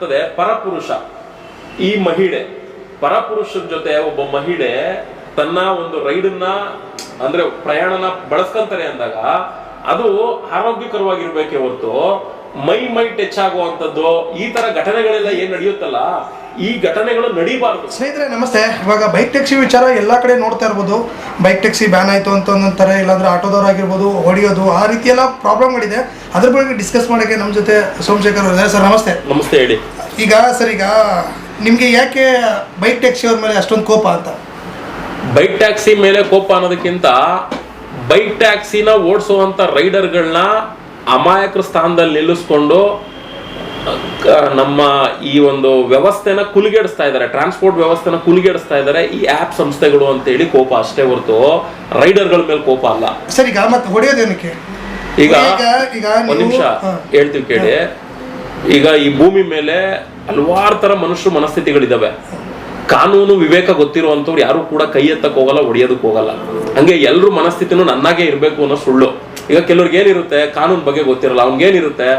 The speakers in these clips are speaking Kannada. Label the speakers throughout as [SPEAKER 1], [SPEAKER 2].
[SPEAKER 1] ಏನಾಗ್ತದೆ, ಪರಪುರುಷ ಈ ಮಹಿಳೆ ಪರಪುರುಷನ ಜೊತೆ ಒಬ್ಬ ಮಹಿಳೆ ತನ್ನ ಒಂದು ರೈಡನ್ನ ಅಂದ್ರೆ ಪ್ರಯಾಣನ ಬಳಸ್ಕೊಂತಾರೆ ಅಂದಾಗ ಅದು ಆರೋಗ್ಯಕರವಾಗಿರ್ಬೇಕೆ ಹೊರತು ಮೈ ಟಚ್ ಆಗುವಂತದ್ದು ಈ ತರ ಘಟನೆಗಳೆಲ್ಲ ಏನ್ ನಡೆಯುತ್ತಲ್ಲ, ಈ ಘಟನೆಗಳು ನಡೀಬಾರ್ದು.
[SPEAKER 2] ಸ್ನೇಹಿತರೆ ನಮಸ್ತೆ. ಇವಾಗ ಬೈಕ್ ಟ್ಯಾಕ್ಸಿ ವಿಚಾರ ಎಲ್ಲ ಕಡೆ ನೋಡ್ತಾ ಇರ್ಬೋದು. ಬೈಕ್ ಟ್ಯಾಕ್ಸಿ ಬ್ಯಾನ್ ಆಯಿತು ಅಂತ ಅಂತಾರೆ, ಇಲ್ಲಾಂದ್ರೆ ಆಟೋದವ್ರಾಗಿರ್ಬೋದು ಹೊಡೆಯೋದು, ಆ ರೀತಿ ಎಲ್ಲ ಪ್ರಾಬ್ಲಮ್ಗಳಿದೆ. ಅದ್ರ ಬಗ್ಗೆ ಡಿಸ್ಕಸ್ ಮಾಡೋಕ್ಕೆ ನಮ್ಮ ಜೊತೆ ಸೋಮಶೇಖರ್ ಅವರು ಇದ್ದಾರೆ. ಸರ್ ನಮಸ್ತೆ.
[SPEAKER 1] ನಮಸ್ತೆ, ಹೇಳಿ.
[SPEAKER 2] ಈಗ ನಿಮಗೆ ಯಾಕೆ ಬೈಕ್ ಟ್ಯಾಕ್ಸಿ ಅವ್ರ ಮೇಲೆ ಅಷ್ಟೊಂದು ಕೋಪ ಅಂತ?
[SPEAKER 1] ಬೈಕ್ ಟ್ಯಾಕ್ಸಿ ಮೇಲೆ ಕೋಪ ಅನ್ನೋದಕ್ಕಿಂತ ಬೈಕ್ ಟ್ಯಾಕ್ಸಿನ ಓಡಿಸುವಂತ ರೈಡರ್ಗಳನ್ನ ಅಮಾಯಕರ ಸ್ಥಾನದಲ್ಲಿ ನಿಲ್ಲಿಸ್ಕೊಂಡು ನಮ್ಮ ಈ ಒಂದು ವ್ಯವಸ್ಥೆನ ಕುಲಿಗೆಡಿಸ್ತಾ ಇದ್ದಾರೆ, ಟ್ರಾನ್ಸ್ಪೋರ್ಟ್ ವ್ಯವಸ್ಥೆನ ಕುಲಿಗೆಡಿಸ್ತಾ ಇದ್ದಾರೆ ಈ ಆಪ್ ಸಂಸ್ಥೆಗಳು ಅಂತ ಹೇಳಿ ಕೋಪ ಅಷ್ಟೇ ಹೊರತು ರೈಡರ್ಗಳ ಮೇಲೆ ಕೋಪ ಅಲ್ಲ.
[SPEAKER 2] ಸರ್ ಈಗ ಮತ್ತೆ ಹೊಡೆಯೋದೇನಕ್ಕೆ?
[SPEAKER 1] ಈಗ ಒಂದ್ ನಿಮಿಷ ಹೇಳ್ತೀವಿ ಕೇಳಿ. ಈಗ ಈ ಭೂಮಿ ಮೇಲೆ ಹಲವಾರು ತರ ಮನುಷ್ಯರು ಮನಸ್ಥಿತಿಗಳಿದಾವೆ. ಕಾನೂನು ವಿವೇಕ ಗೊತ್ತಿರುವಂತವ್ರು ಯಾರು ಕೂಡ ಕೈ ಎತ್ತಕ್ ಹೋಗಲ್ಲ, ಹೊಡಿಯೋದಕ್ಕೆ ಹೋಗಲ್ಲ. ಹಂಗೆ ಎಲ್ರು ಮನಸ್ಥಿತಿನೂ ನನ್ನಾಗೆ ಇರ್ಬೇಕು ಅನ್ನೋ ಸುಳ್ಳು. ಈಗ ಕೆಲವ್ರಿಗೆ ಏನಿರುತ್ತೆ, ಕಾನೂನು ಬಗ್ಗೆ ಗೊತ್ತಿರಲ್ಲ. ಅವ್ನಿಗೇನಿರುತ್ತೆ,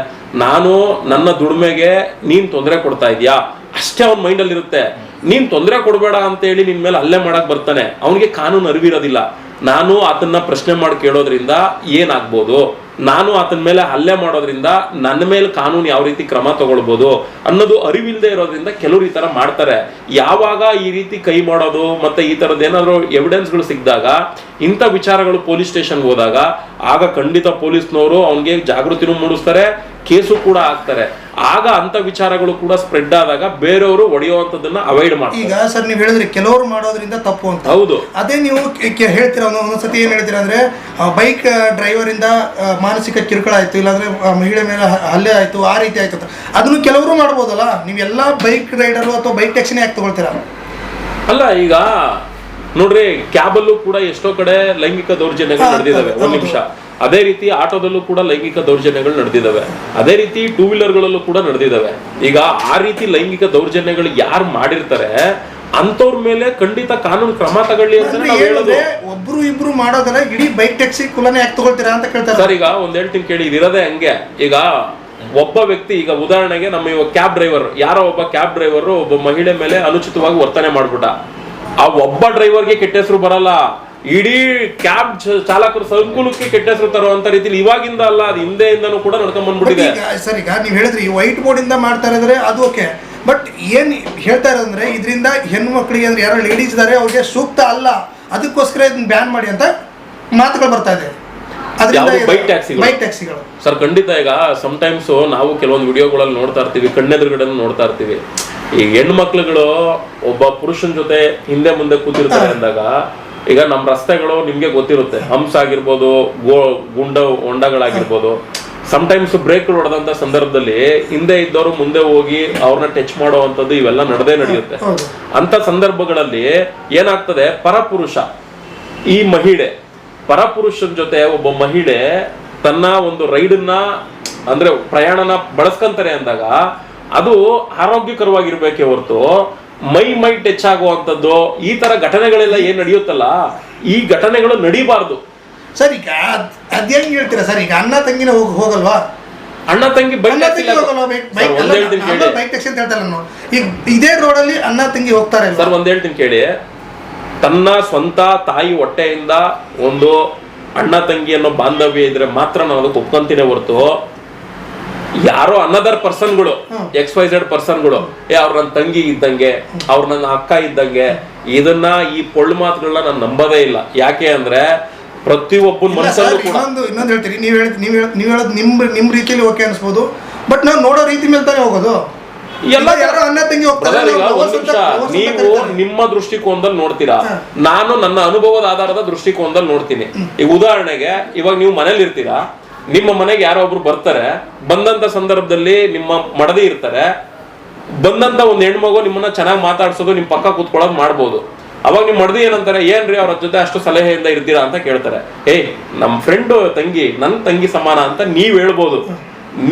[SPEAKER 1] ನಾನು ನನ್ನ ದುಡಿಮೆಗೆ ನೀನ್ ತೊಂದರೆ ಕೊಡ್ತಾ ಇದೀಯಾ ಅಷ್ಟೇ ಅವ್ನ ಮೈಂಡಲ್ಲಿ ಇರುತ್ತೆ. ನೀನ್ ತೊಂದರೆ ಕೊಡ್ಬೇಡ ಅಂತ ಹೇಳಿ ನಿನ್ ಮೇಲೆ ಹಲ್ಲೆ ಮಾಡಕ್ ಬರ್ತಾನೆ, ಅವನಿಗೆ ಕಾನೂನು ಅರಿವಿರೋದಿಲ್ಲ. ನಾನು ಆತನ್ನ ಪ್ರಶ್ನೆ ಮಾಡಿ ಕೇಳೋದ್ರಿಂದ ಏನಾಗ್ಬೋದು, ನಾನು ಆತನ ಮೇಲೆ ಹಲ್ಲೆ ಮಾಡೋದ್ರಿಂದ ನನ್ನ ಮೇಲೆ ಕಾನೂನು ಯಾವ ರೀತಿ ಕ್ರಮ ತಗೊಳ್ಬೋದು ಅನ್ನೋದು ಅರಿವಿಲ್ಲದೆ ಇರೋದ್ರಿಂದ ಕೆಲವರು ಈ ತರ ಮಾಡ್ತಾರೆ. ಯಾವಾಗ ಈ ರೀತಿ ಕೈ ಮಾಡೋದು ಮತ್ತೆ ಈ ತರದ್ ಏನಾದ್ರು ಎವಿಡೆನ್ಸ್ಗಳು ಸಿಕ್ಕಿದಾಗ, ಇಂಥ ವಿಚಾರಗಳು ಪೊಲೀಸ್ ಸ್ಟೇಷನ್ಗೆ ಹೋದಾಗ ಆಗ ಖಂಡಿತ ಪೊಲೀಸ್ನವರು ಅವನಿಗೆ ಜಾಗೃತಿನೂ ಮೂಡಿಸ್ತಾರೆ, ಕೇಸು ಕೂಡ ಆಗ್ತಾರೆ. ಆಗ ಅಂತ ವಿಚಾರಗಳು ಕೂಡ ಸ್ಪ್ರೆಡ್ ಆದಾಗ ಬೇರೆಯವರು ಹೊಡೆಯುವಂತದನ್ನ ಅವಾಯ್ಡ್ ಮಾಡ್ತಾರೆ.
[SPEAKER 2] ಈಗ ಸರ್ ನೀವು ಹೇಳಿದ್ರಿ ಕೆಲವರು ಮಾಡೋದ್ರಿಂದ ತಪ್ಪು ಅಂತ.
[SPEAKER 1] ಹೌದು,
[SPEAKER 2] ಅದೇ ನೀವು ಹೇಳ್ತೀರಾ ಒಂದೊಂದ್ಸತಿ ಏನ್ ಹೇಳ್ತೀರಾ ಅಂದ್ರೆ ಬೈಕ್ ಡ್ರೈವರ್ ಇಂದ ಮಾನಸಿಕ ಕಿರುಕುಳ ಆಯ್ತು, ಇಲ್ಲಾಂದ್ರೆ ಮಹಿಳೆ ಮೇಲೆ ಹಲ್ಲೆ ಆಯ್ತು, ಆ ರೀತಿ ಆಯ್ತು ಅಂತ ಅದನ್ನು ಕೆಲವರು ಮಾಡ್ಬೋದಲ್ಲ. ನೀವೆಲ್ಲ ಬೈಕ್ ರೈಡರ್ ಅಥವಾ ಬೈಕ್ ಟ್ಯಾಕ್ಸಿನೇ ಯಾಕೆ ತಗೊಳ್ತೀರಾ?
[SPEAKER 1] ಅಲ್ಲ, ಈಗ ನೋಡ್ರಿ, ಕ್ಯಾಬಲ್ಲೂ ಕೂಡ ಎಷ್ಟೋ ಕಡೆ ಲೈಂಗಿಕ ದೌರ್ಜನ್ಯಗಳು ನಡೆದಿದ್ದಾವೆ. ಒಂದ್ ನಿಮಿಷ. ಅದೇ ರೀತಿ ಆಟೋದಲ್ಲೂ ಕೂಡ ಲೈಂಗಿಕ ದೌರ್ಜನ್ಯಗಳು ನಡೆದಿದ್ದಾವೆ. ಅದೇ ರೀತಿ ಟೂ ವೀಲರ್ಗಳಲ್ಲೂ ಕೂಡ ನಡೆದಿದ್ದಾವೆ. ಈಗ ಆ ರೀತಿ ಲೈಂಗಿಕ ದೌರ್ಜನ್ಯಗಳು ಯಾರು ಮಾಡಿರ್ತಾರೆ ಅಂತವ್ರ ಮೇಲೆ ಖಂಡಿತ ಕಾನೂನು ಕ್ರಮ ತಗೊಳ್ಳಿ ಅಂತ ನಾವು ಹೇಳೋದು.
[SPEAKER 2] ಒಬ್ರು ಇಬ್ರು ಮಾಡೋದಲ್ಲ, ಇಡೀ ಬೈಕ್ ಟ್ಯಾಕ್ಸಿ ಕುಲನೇ ಯಾಕೆ ತಗೊಳ್ತೀರಾ ಅಂತ ಕೇಳ್ತಾರೆ.
[SPEAKER 1] ಸರ್ ಈಗ ಒಂದ್ ಹೇಳ್ತೀನಿ ಕೇಳಿ, ಇದಿರೋದೇ ಹಂಗೆ. ಈಗ ಒಬ್ಬ ವ್ಯಕ್ತಿ, ಈಗ ಉದಾಹರಣೆಗೆ ನಮ್ಮ ಇವಾಗ ಕ್ಯಾಬ್ ಡ್ರೈವರ್, ಯಾರೋ ಒಬ್ಬ ಕ್ಯಾಬ್ ಡ್ರೈವರ್ ಒಬ್ಬ ಮಹಿಳೆ ಮೇಲೆ ಅನುಚಿತವಾಗಿ ವರ್ತನೆ ಮಾಡ್ಬಿಟ್ಟ. ಆ ಒಬ್ಬ ಡ್ರೈವರ್ಗೆ ಕೆಟ್ಟ ಹೆಸರು ಬರಲ್ಲ, ಇಡೀ ಕ್ಯಾಬ್ ಚಾಲಕರು ಸಂಕುಲಕ್ಕೆ ಕೆಟ್ಟ ಹೆಸರು ತರುವಂತ ರೀತಿಲಿ ಇವಾಗಿಂದ ಅಲ್ಲ, ಅದು ಹಿಂದೆಯಿಂದನೂ ಕೂಡ ನಡ್ಕೊಂಡ್ ಬಂದ್ಬಿಟ್ಟಿದೆ.
[SPEAKER 2] ಸರ್ ಈಗ ನೀವು ಹೇಳಿದ್ರಿ ವೈಟ್ ಬೋರ್ಡ್ ಇಂದ ಮಾಡ್ತಾ ಇದ್ರೆ ಅದು ಓಕೆ, ಬಟ್ ಏನ್ ಹೇಳ್ತಾ ಇರೋದಂದ್ರೆ ಇದರಿಂದ ಹೆಣ್ಣು ಮಕ್ಕಳಿಗೆ ಅಂದ್ರೆ ಯಾರೋ ಲೇಡೀಸ್ ಇದಾರೆ ಅವ್ರಿಗೆ ಸೂಕ್ತ ಅಲ್ಲ, ಅದಕ್ಕೋಸ್ಕರ ಇದನ್ನ ಬ್ಯಾನ್ ಮಾಡಿ ಅಂತ ಮಾತುಗಳು ಬರ್ತಾ ಇದೆ.
[SPEAKER 1] ಬೈಕ್ ಟ್ಯಾಕ್ಸಿಗಳು ಸರ್ ಖಂಡಿತ. ಈಗ ಸಮಟೈಮ್ಸ್ ನಾವು ಕೆಲವೊಂದು ವಿಡಿಯೋಗಳಲ್ಲಿ ನೋಡ್ತಾ ಇರ್ತೀವಿ, ಕಣ್ಣೆದುರುಗಡೆ ನೋಡ್ತಾ ಇರ್ತೀವಿ. ಈ ಹೆಣ್ಣು ಮಕ್ಳುಗಳು ಒಬ್ಬ ಪುರುಷನ ಜೊತೆ ಹಿಂದೆ ಮುಂದೆ ಕೂತಿರ್ತಾರೆ ಅಂದಾಗ, ಈಗ ನಮ್ಮ ರಸ್ತೆಗಳು ನಿಮ್ಗೆ ಗೊತ್ತಿರುತ್ತೆ, ಹಂಸ ಆಗಿರ್ಬೋದು, ಗುಂಡ ಹೊಂಡಗಳಾಗಿರ್ಬೋದು, ಸಮಟೈಮ್ಸ್ ಬ್ರೇಕ್ ಹೊಡೆದಂತ ಸಂದರ್ಭದಲ್ಲಿ ಹಿಂದೆ ಇದ್ದವರು ಮುಂದೆ ಹೋಗಿ ಅವ್ರನ್ನ ಟಚ್ ಮಾಡುವಂತದ್ದು ಇವೆಲ್ಲ ನಡೆಯುತ್ತೆ. ಅಂತ ಸಂದರ್ಭಗಳಲ್ಲಿ ಏನಾಗ್ತದೆ, ಪರಪುರುಷ ಈ ಮಹಿಳೆ ಪರಪುರುಷನ ಜೊತೆ ಒಬ್ಬ ಮಹಿಳೆ ತನ್ನ ಒಂದು ರೈಡನ್ನ ಅಂದ್ರೆ ಪ್ರಯಾಣನ ಬಳಸ್ಕೊಂತಾರೆ ಅಂದಾಗ ಅದು ಆರೋಗ್ಯಕರವಾಗಿರ್ಬೇಕೆ ಹೊರತು ಮೈ ಟಚ್ ಆಗುವಂತದ್ದು ಈ ತರ ಘಟನೆಗಳೆಲ್ಲ ಏನ್ ನಡೆಯುತ್ತಲ್ಲ, ಈ ಘಟನೆಗಳು ನಡೀಬಾರ್ದು.
[SPEAKER 2] ಸರ್ ಈಗ ಅದೇನ್ ಹೇಳ್ತೀರಾ ಸರ್? ಈಗ ಅಣ್ಣ ತಂಗಿನ ಹೋಗಲ್ವಾ?
[SPEAKER 1] ಅಣ್ಣ ತಂಗಿ ಬೈಕ್ ಟ್ಯಾಕ್ಸಿ
[SPEAKER 2] ಅಂತ ಹೇಳ್ತಾರಲ್ಲ, ಈಗ ಇದೇ ರೋಡಲ್ಲಿ ಅಣ್ಣ ತಂಗಿ ಹೋಗ್ತಾರೆ
[SPEAKER 1] ಸರ್. ಒಂದ್ ಹೇಳ್ತೀನಿ ಕೇಳಿ, ತನ್ನ ಸ್ವಂತ ತಾಯಿ ಹೊಟ್ಟೆಯಿಂದ ಒಂದು ಅಣ್ಣ ತಂಗಿ ಅನ್ನೋ ಬಾಂಧವ್ಯ ಇದ್ರೆ ಮಾತ್ರ ನಾನು ಅದಕ್ಕೆ ಒಪ್ಕೊಂತೀನಿ ಹೊರತು ಯಾರೋ ಅನದರ್ ಪರ್ಸನ್ಗಳು, XYZ ಪರ್ಸನ್ಗಳು, ಅವ್ರ ನನ್ನ ತಂಗಿ ಇದ್ದಂಗೆ, ಅವ್ರ ನನ್ನ ಅಕ್ಕ ಇದ್ದಂಗೆ, ಇದನ್ನ ಈ ಪೊಳ್ಳು ಮಾತುಗಳನ್ನ ನಾನು ನಂಬೋದೇ ಇಲ್ಲ. ಯಾಕೆ ಅಂದ್ರೆ ಪ್ರತಿಯೊಬ್ಬನ ಮನಸ್ಸಲ್ಲೂ ಕೂಡ
[SPEAKER 2] ಇನ್ನೊಂದು ಹೇಳ್ತೀರಿ, ನೀವು ಹೇಳೋದು ನಿಮ್ ರೀತಿಯಲ್ಲಿ ಓಕೆ ಅನ್ಸ್ಬೋದು, ಬಟ್ ನಾವು ನೋಡೋ ರೀತಿ ಮೇಲೆ ತಾನೇ ಹೋಗೋದು.
[SPEAKER 1] ಎಲ್ಲ ಯಾರೋ ಅಣ್ಣ ತಂಗಿ ಹೋಗ್ತಾರೆ. ನೀವು ನಿಮ್ಮ ದೃಷ್ಟಿಕೋನದಲ್ಲಿ ನೋಡ್ತೀರಾ, ನಾನು ನನ್ನ ಅನುಭವದ ಆಧಾರದ ದೃಷ್ಟಿಕೋನದಲ್ಲಿ ನೋಡ್ತೀನಿ. ಈಗ ಉದಾಹರಣೆಗೆ, ಇವಾಗ ನೀವು ಮನೇಲಿ ಇರ್ತೀರಾ, ನಿಮ್ಮ ಮನೆಗೆ ಯಾರೋ ಒಬ್ರು ಬರ್ತಾರೆ, ಬಂದಂತ ಸಂದರ್ಭದಲ್ಲಿ ನಿಮ್ಮ ಮಡದಿ ಇರ್ತಾರೆ, ಬಂದಂತ ಒಂದ್ ಹೆಣ್ಮಗು ನಿಮ್ಮನ್ನ ಚೆನ್ನಾಗಿ ಮಾತಾಡ್ಸೋದು, ನಿಮ್ ಪಕ್ಕ ಕೂತ್ಕೊಳ್ಳೋದು ಮಾಡ್ಬೋದು. ಅವಾಗ ನಿಮ್ ಮಡದಿ ಏನಂತಾರೆ, ಏನ್ರಿ ಅವ್ರ ಜೊತೆ ಅಷ್ಟು ಸಲಹೆಯಿಂದ ಇರ್ತೀರಾ ಅಂತ ಕೇಳ್ತಾರೆ. ನಮ್ ಫ್ರೆಂಡ್ ತಂಗಿ, ನನ್ ತಂಗಿ ಸಮಾನ ಅಂತ ನೀವ್ ಹೇಳ್ಬೋದು.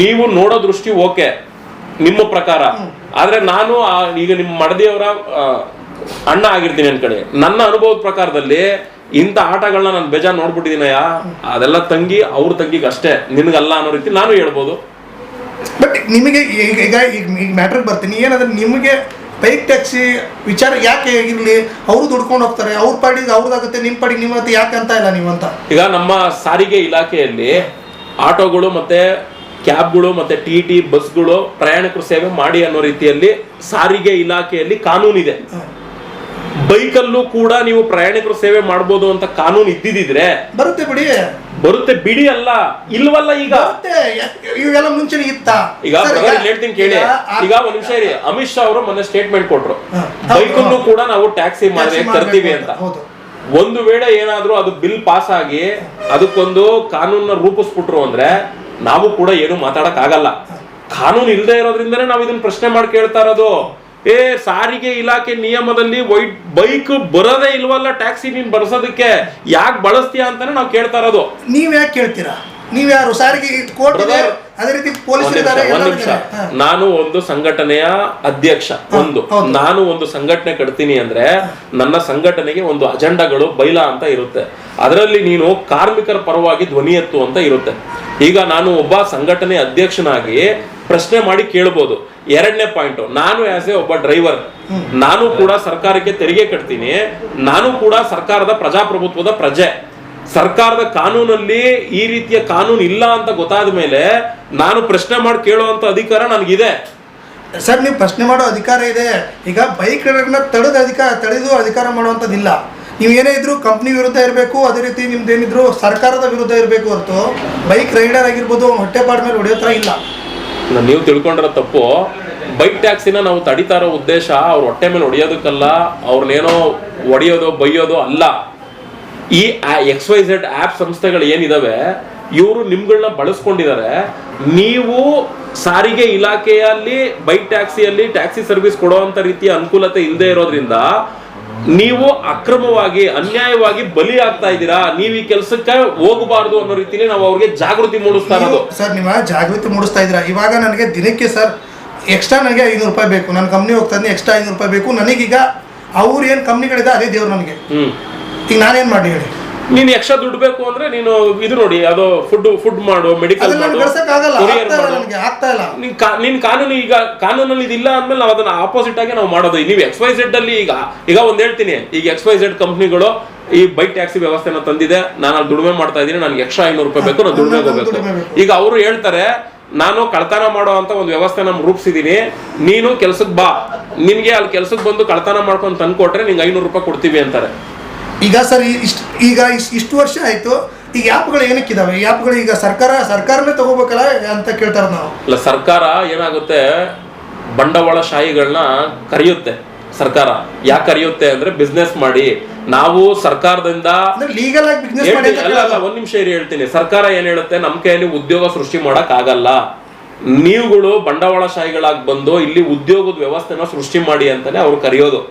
[SPEAKER 1] ನೀವು ನೋಡೋ ದೃಷ್ಟಿ ಓಕೆ ನಿಮ್ಮ ಪ್ರಕಾರ, ಆದ್ರೆ ನಾನು ಈಗ ನಿಮ್ಮ ಮಡದಿಯವರ ಅಣ್ಣ ಆಗಿರ್ತೀನಿ ಅನ್ಕಡೆ, ನನ್ನ ಅನುಭವದ ಪ್ರಕಾರದಲ್ಲಿ ಇಂಥ ಆಟಗಳನ್ನ ನಾನು ಬೇಜಾರ್ ನೋಡ್ಬಿಟ್ಟಿದ್ದೀನಯ್ಯ, ಅದೆಲ್ಲ ತಂಗಿ ಅವ್ರ ತಂಗಿಗೆ ಅಷ್ಟೇ, ನಿನ್ಗಲ್ಲ ಅನ್ನೋ ರೀತಿ ನಾನು ಹೇಳ್ಬೋದು.
[SPEAKER 2] ಬಟ್ ನಿಮಗೆ ಈಗ ಮ್ಯಾಟ್ರಿಗೆ ಬರ್ತೀನಿ ಏನಂದ್ರೆ ನಿಮಗೆ ಬೈಕ್ ಟ್ಯಾಕ್ಸಿ ವಿಚಾರ ಯಾಕೆ ಇರಲಿ, ಅವರು ದುಡ್ಕೊಂಡು ಹೋಗ್ತಾರೆ, ಅವ್ರ ಪಾಡಿಗೆ ಅವ್ರದ್ದಾಗುತ್ತೆ, ನಿಮ್ಮ ಪಾಡಿಗೆ ನಿಮ್ಮತ್ತೆ ಯಾಕೆ ಅಂತ ಇಲ್ಲ ನೀವಂತ.
[SPEAKER 1] ಈಗ ನಮ್ಮ ಸಾರಿಗೆ ಇಲಾಖೆಯಲ್ಲಿ ಆಟೋಗಳು ಮತ್ತೆ ಕ್ಯಾಬ್ಗಳು ಮತ್ತೆ ಟಿ ಬಸ್ಗಳು ಪ್ರಯಾಣಿಕರು ಸೇವೆ ಮಾಡಿ ಅನ್ನೋ ರೀತಿಯಲ್ಲಿ ಸಾರಿಗೆ ಇಲಾಖೆಯಲ್ಲಿ ಕಾನೂನಿದೆ. ಬೈಕಲ್ಲೂ ಕೂಡ ನೀವು ಪ್ರಯಾಣಿಕರು ಸೇವೆ ಮಾಡ್ಬೋದು ಅಂತ ಕಾನೂನು ಇದ್ದಿದ್ರೆ ಬರುತ್ತೆ ಬಿಡಿ ಅಲ್ಲ ಇಲ್ವಲ್ಲ. ಈಗ
[SPEAKER 2] ಇವೆಲ್ಲ ಮುಂಚೆ ಇತ್ತ.
[SPEAKER 1] ಈಗ ಹೇಳ್ತೀನಿ ಕೇಳಿ, ಈಗ ಒಂದ್ ನಿಮಿಷ ಇರಿ. ಅಮಿತ್ ಶಾ ಅವರು ಮೊನ್ನೆ ಸ್ಟೇಟ್ಮೆಂಟ್ ಕೊಟ್ರು, ಬೈಕನ್ನು ಕೂಡ ನಾವು ಟ್ಯಾಕ್ಸಿ ಮಾಡಿ ತರ್ತೀವಿ ಅಂತ. ಒಂದು ವೇಳೆ ಏನಾದ್ರೂ ಅದು ಬಿಲ್ ಪಾಸ್ ಆಗಿ ಅದಕ್ಕೊಂದು ಕಾನೂನ ರೂಪಿಸ್ಬಿಟ್ರು ಅಂದ್ರೆ ನಾವು ಕೂಡ ಏನು ಮಾತಾಡಕ್ ಆಗಲ್ಲ. ಕಾನೂನು ಇಲ್ಲದೆ ಇರೋದ್ರಿಂದನೇ ನಾವು ಇದನ್ನ ಪ್ರಶ್ನೆ ಮಾಡಿ ಕೇಳ್ತಾ ಇರೋದು. ಸಾರಿಗೆ ಇಲಾಖೆ ನಿಯಮದಲ್ಲಿ ಬೈಕ್ ಬರೋದೇ ಇಲ್ವಲ್ಲ ಟ್ಯಾಕ್ಸಿ ನೀನ್ ಬಳಸೋದಕ್ಕೆ, ಯಾಕೆ ಬಳಸ್ತೀಯಾ ಅಂತಾನೆ ನಾವು ಕೇಳ್ತಾ ಇರೋದು.
[SPEAKER 2] ನೀವ್ ಯಾಕೆ ಕೇಳ್ತೀರಾ? ನೀವ್ ಯಾರು? ಸಾರಿಗೆ ಕೋರ್ಟ್ ಇದೆ, ಅದೇ ರೀತಿ ಪೊಲೀಸ್ ಇದ್ದಾರೆ.
[SPEAKER 1] ಒಂದ್ ನಿಮಿಷ, ನಾನು ಒಂದು ಸಂಘಟನೆಯ ಅಧ್ಯಕ್ಷ, ನಾನು ಒಂದು ಸಂಘಟನೆ ಕಟ್ತೀನಿ ಅಂದ್ರೆ ನನ್ನ ಸಂಘಟನೆಗೆ ಒಂದು ಅಜೆಂಡಾಗಳು ಬೈಲಾ ಅಂತ ಇರುತ್ತೆ. ಅದರಲ್ಲಿ ನೀನು ಕಾರ್ಮಿಕರ ಪರವಾಗಿ ಧ್ವನಿ ಎತ್ತು ಅಂತ ಇರುತ್ತೆ. ಈಗ ನಾನು ಒಬ್ಬ ಸಂಘಟನೆ ಅಧ್ಯಕ್ಷನಾಗಿ ಪ್ರಶ್ನೆ ಮಾಡಿ ಕೇಳಬಹುದು. ಎರಡನೇ ಪಾಯಿಂಟ್, ನಾನು ಆಸ್ ಎ ಒಬ್ಬ ಡ್ರೈವರ್, ನಾನು ಕೂಡ ಸರ್ಕಾರಕ್ಕೆ ತೆರಿಗೆ ಕಟ್ತೀನಿ, ನಾನು ಕೂಡ ಸರ್ಕಾರದ ಪ್ರಜಾಪ್ರಭುತ್ವದ ಪ್ರಜೆ. ಸರ್ಕಾರದ ಕಾನೂನಲ್ಲಿ ಈ ರೀತಿಯ ಕಾನೂನು ಇಲ್ಲ ಅಂತ ಗೊತ್ತಾದ ಮೇಲೆ ನಾನು ಪ್ರಶ್ನೆ ಮಾಡಿ ಕೇಳುವಂತ ಅಧಿಕಾರ ನನಗಿದೆ.
[SPEAKER 2] ಸರ್, ನೀವು ಪ್ರಶ್ನೆ ಮಾಡೋ ಅಧಿಕಾರ ಇದೆ. ಈಗ ಬೈಕ್ ರೈಡರ್ನ ತಡೆದು ಅಧಿಕಾರ ಮಾಡುವಂಥದ್ದಿಲ್ಲ. ನೀವು ಏನೇ ಇದ್ರು ಕಂಪ್ನಿ ವಿರುದ್ಧ ಇರಬೇಕು, ಅದೇ ರೀತಿ ನಿಮ್ದೇನಿದ್ರು ಸರ್ಕಾರದ ವಿರುದ್ಧ ಇರಬೇಕು ಹೊರತು ಬೈಕ್ ರೈಡರ್ ಆಗಿರ್ಬೋದು ಹೊಟ್ಟೆಪಾಡ ಮೇಲೆ ಹೊಡೆಯೋ ಥರ ಇಲ್ಲ.
[SPEAKER 1] ನೀವು ತಿಳ್ಕೊಂಡಿರೋ ತಪ್ಪು. ಬೈಕ್ ಟ್ಯಾಕ್ಸಿನ ನಾವು ತಡಿತಾ ಇರೋ ಉದ್ದೇಶ ಅವ್ರ ಹೊಟ್ಟೆ ಮೇಲೆ ಹೊಡೆಯೋದಕ್ಕಲ್ಲ, ಅವ್ರನ್ನೇನೋ ಹೊಡೆಯೋದು ಬೈಯೋದು ಅಲ್ಲ. ಈ XYZ ಆ್ಯಪ್ ಸಂಸ್ಥೆಗಳು ಏನಿದಾವೆ ಇವರು ನಿಮ್ಗಳನ್ನ ಬಳಸ್ಕೊಂಡಿದ್ದಾರೆ. ನೀವು ಸಾರಿಗೆ ಇಲಾಖೆಯಲ್ಲಿ ಬೈಕ್ ಟ್ಯಾಕ್ಸಿಯಲ್ಲಿ ಟ್ಯಾಕ್ಸಿ ಸರ್ವಿಸ್ ಕೊಡುವಂತ ರೀತಿಯ ಅನುಕೂಲತೆ ಇಲ್ಲದೆ ಇರೋದ್ರಿಂದ ನೀವು ಅಕ್ರಮವಾಗಿ ಅನ್ಯಾಯವಾಗಿ ಬಲಿ ಆಗ್ತಾ ಇದ್ದೀರಾ. ನೀವು ಈ ಕೆಲಸಕ್ಕೆ ಹೋಗಬಾರ್ದು ಅನ್ನೋ ರೀತಿಯಲ್ಲಿ ನಾವು ಅವ್ರಿಗೆ ಜಾಗೃತಿ ಮೂಡಿಸ್ತಾ ಇರೋದು.
[SPEAKER 2] ಸರ್, ನೀವು ಜಾಗೃತಿ ಮೂಡಿಸ್ತಾ ಇದ್ದೀರಾ. ಇವಾಗ ನನಗೆ ದಿನಕ್ಕೆ ಸರ್ ಎಕ್ಸ್ಟ್ರಾ ನನಗೆ 500 ರೂಪಾಯಿ ಬೇಕು. ನನ್ನ ಕಂಪ್ನಿ ಹೋಗ್ತಾ ಇದ್ದೀನಿ, ಎಕ್ಸ್ಟ್ರಾ 500 ರೂಪಾಯಿ ಬೇಕು ನನಗೀಗ. ಅವ್ರು ಏನು ಕಂಪ್ನಿಗಳಿದೆ ಅದೇ ದೇವ್ರು ನನಗೆ. ಈಗ ನಾನೇನ್ ಮಾಡಿ ಹೇಳಿ? ನೀನು
[SPEAKER 1] ಎಕ್ಸ್ಟ್ರಾ ದುಡ್ಡು ಬೇಕು ಅಂದ್ರೆ ನೀನು ಇದು ನೋಡಿ, ಅದು ಫುಡ್ ಮಾಡು, ಮೆಡಿಕಲ್ ಮಾಡು, ನಿನ್ ಕಾನೂನು ಈಗ ಕಾನೂನಲ್ಲಿ ಇದಿಲ್ಲ ಅಂದ್ಮೇಲೆ ನಾವು ಅದನ್ನ ಆಪೋಸಿಟ್ ಆಗಿ ನಾವು ಮಾಡೋದು. ನೀವು XYZ ಅಲ್ಲಿ ಈಗ ಒಂದ್ ಹೇಳ್ತೀನಿ, ಈಗ XYZ ಕಂಪ್ನಿಗಳು ಈ ಬೈಕ್ ಟ್ಯಾಕ್ಸಿ ವ್ಯವಸ್ಥೆನ ತಂದಿದೆ, ನಾನು ಅಲ್ಲಿ ದುಡಿಮೆ ಮಾಡ್ತಾ ಇದ್ದೀನಿ, ನನಗೆ ಎಕ್ಸ್ಟ್ರಾ 500 ರೂಪಾಯಿ ಬೇಕು, ನಾನು ದುಡಿಮೆ ಹೋಗ್ಬೇಕು. ಈಗ ಅವರು ಹೇಳ್ತಾರೆ, ನಾನು ಕಳ್ತನ ಮಾಡೋ ಅಂತ ಒಂದು ವ್ಯವಸ್ಥೆ ನಮ್ ರೂಪಿಸಿದೀನಿ, ನೀನು ಕೆಲ್ಸಕ್ಕೆ ಬಾ, ನಿನ್ಗೆ ಅಲ್ಲಿ ಕೆಲ್ಸಕ್ಕೆ ಬಂದು ಕಳ್ತನ ಮಾಡ್ಕೊಂಡು ತಂದ್ಕೊಟ್ರೆ ನಿಂಗೆ 500 ರೂಪಾಯಿ ಕೊಡ್ತೀವಿ ಅಂತಾರೆ.
[SPEAKER 2] ಈಗ ಸರ್ ಇಷ್ಟು ವರ್ಷ ಆಯ್ತು, ಈಗ ಆ್ಯಪ್ಗಳು ಏನಕ್ಕಿದಾವೆ? ಈ ಆ್ಯಪ್ಗಳು ಈಗ ಸರ್ಕಾರನೇ ತಗೋಬೇಕಲ್ಲ ಅಂತ ಕೇಳ್ತಾರ ನಾವು.
[SPEAKER 1] ಇಲ್ಲ, ಸರ್ಕಾರ ಏನಾಗುತ್ತೆ, ಬಂಡವಾಳಶಾಹಿಗಳನ್ನ ಕರೆಯುತ್ತೆ. ಸರ್ಕಾರ ಯಾಕೆ ಕರೆಯುತ್ತೆ ಅಂದ್ರೆ ಬಿಸ್ನೆಸ್ ಮಾಡಿ. ನಾವು ಸರ್ಕಾರದಿಂದ
[SPEAKER 2] ಲೀಗಲ್ ಆಗಿ ಬಿಸ್ನೆಸ್ ಮಾಡಿ.
[SPEAKER 1] ಒಂದ್ ನಿಮಿಷ ಹೇಳ್ತೀನಿ. ಸರ್ಕಾರ ಏನ್ ಹೇಳುತ್ತೆ, ನಮ್ ಕೈಯಲ್ಲಿ ಉದ್ಯೋಗ ಸೃಷ್ಟಿ ಮಾಡಕ್ ಆಗಲ್ಲ, ನೀವುಗಳು ಬಂಡವಾಳಶಾಹಿಗಳಾಗಿ ಬಂದು ಇಲ್ಲಿ ಉದ್ಯೋಗದ ವ್ಯವಸ್ಥೆನ ಸೃಷ್ಟಿ ಮಾಡಿ ಅಂತಾನೆ ಅವ್ರು ಕರೆಯೋದು.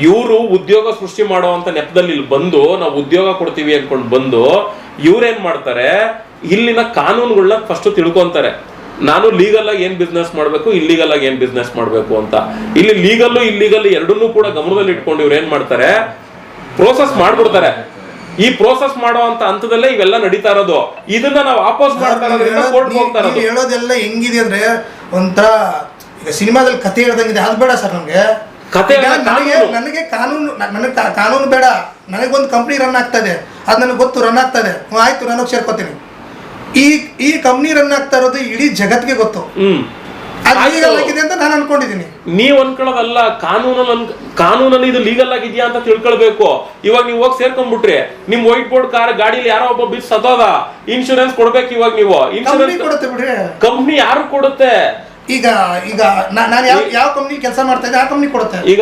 [SPEAKER 1] ಇವರು ಉದ್ಯೋಗ ಸೃಷ್ಟಿ ಮಾಡುವಂತ ನೆಪದಲ್ಲಿ ಇಲ್ಲಿ ಬಂದು ನಾವು ಉದ್ಯೋಗ ಕೊಡ್ತೀವಿ ಅನ್ಕೊಂಡು ಬಂದು ಇವ್ರೇನ್ ಮಾಡ್ತಾರೆ, ಇಲ್ಲಿನ ಕಾನೂನುಗಳನ್ನ ಫಸ್ಟ್ ತಿಳ್ಕೊಂತಾರೆ. ನಾನು ಲೀಗಲ್ ಆಗಿ ಏನ್ ಬಿಸ್ನೆಸ್ ಮಾಡ್ಬೇಕು, ಇಲ್ಲಿಗಲ್ ಆಗಿ ಏನ್ ಬಿಸ್ನೆಸ್ ಮಾಡ್ಬೇಕು ಅಂತ. ಇಲ್ಲಿ ಲೀಗಲ್ ಇಲ್ಲಿಗಲ್ ಎರಡನ್ನೂ ಕೂಡ ಗಮನದಲ್ಲಿ ಇಟ್ಕೊಂಡು ಇವ್ರು ಏನ್ ಮಾಡ್ತಾರೆ, ಪ್ರೋಸೆಸ್ ಮಾಡ್ಬಿಡ್ತಾರೆ. ಈ ಪ್ರೋಸೆಸ್ ಮಾಡುವಂತ ಹಂತದಲ್ಲೇ ಇವೆಲ್ಲ ನಡೀತಾ ಇರೋದು. ಇದನ್ನ ನಾವು ವಾಪಸ್ ಮಾಡ್ತಾ ಇರೋದ್ರಿಂದ ಕೋರ್ಟ್ಗೆ ಹೋಗ್ತಾ ಇರೋದು.
[SPEAKER 2] ಹೇಳೋದೆಲ್ಲ ಹೆಂಗಿದೆ ಅಂದ್ರೆ ಒಂಥರ ಈಗ ಸಿನಿಮಾದಲ್ಲಿ ಕಥೆ ಹೇಳ್ದಂಗಿದೆ. ಅದು ಬೇಡ ಸರ್ ನಮ್ಗೆ ಕತೆ. ನನಗೆ ಕಾನೂನು ಬೇಡ. ನನಗೊಂದು ಕಂಪ್ನಿ ರನ್ ಆಗ್ತದೆ, ಅದು ನನಗೆ ಗೊತ್ತು, ರನ್ ಆಗ್ತದೆ, ಆಯ್ತು ನಾನು ಸೇರ್ಕೋತೀನಿ. ಈ ಕಂಪ್ನಿ ರನ್ ಆಗ್ತಾ ಇರೋದು ಇಡೀ ಜಗತ್ತಿಗೆ ಗೊತ್ತು. ಆಗಿದೆ ಅಂತ ನಾನು ಅನ್ಕೊಂಡಿದ್ದೀನಿ.
[SPEAKER 1] ನೀವ್ ಅನ್ಕೊಳ್ಳೋದಲ್ಲ, ಕಾನೂನಲ್ಲಿ ಇದು ಲೀಗಲ್ ಆಗಿದ್ಯಾ ಅಂತ ತಿಳ್ಕೊಳ್ಬೇಕು. ಇವಾಗ ನೀವು ಹೋಗಿ ಸೇರ್ಕೊಂಡ್ಬಿಟ್ರಿ, ನಿಮ್ ವೈಟ್ ಬೋರ್ಡ್ ಕಾರ್ ಗಾಡಿಲಿ ಯಾರೋ ಒಬ್ಬ ಬಿದ್ದು ಸತ್ತೋದ, ಇನ್ಶೂರೆನ್ಸ್ ಕೊಡ್ಬೇಕು. ಇವಾಗ ನೀವು ಇನ್ಶೂರೆನ್ಸ್
[SPEAKER 2] ಕೊಡುತ್ತೆ ಬಿಡ್ರಿ,
[SPEAKER 1] ಕಂಪ್ನಿ ಯಾರು ಕೊಡುತ್ತೆ?
[SPEAKER 2] ಈಗ ನಾನು ಯಾವ ಕಂಪ್ನಿ ಕೆಲಸ ಮಾಡ್ತಾ ಇದ್ದೆ ಆ ಕಂಪ್ನಿ ಕೊಡುತ್ತೆ.
[SPEAKER 1] ಈಗ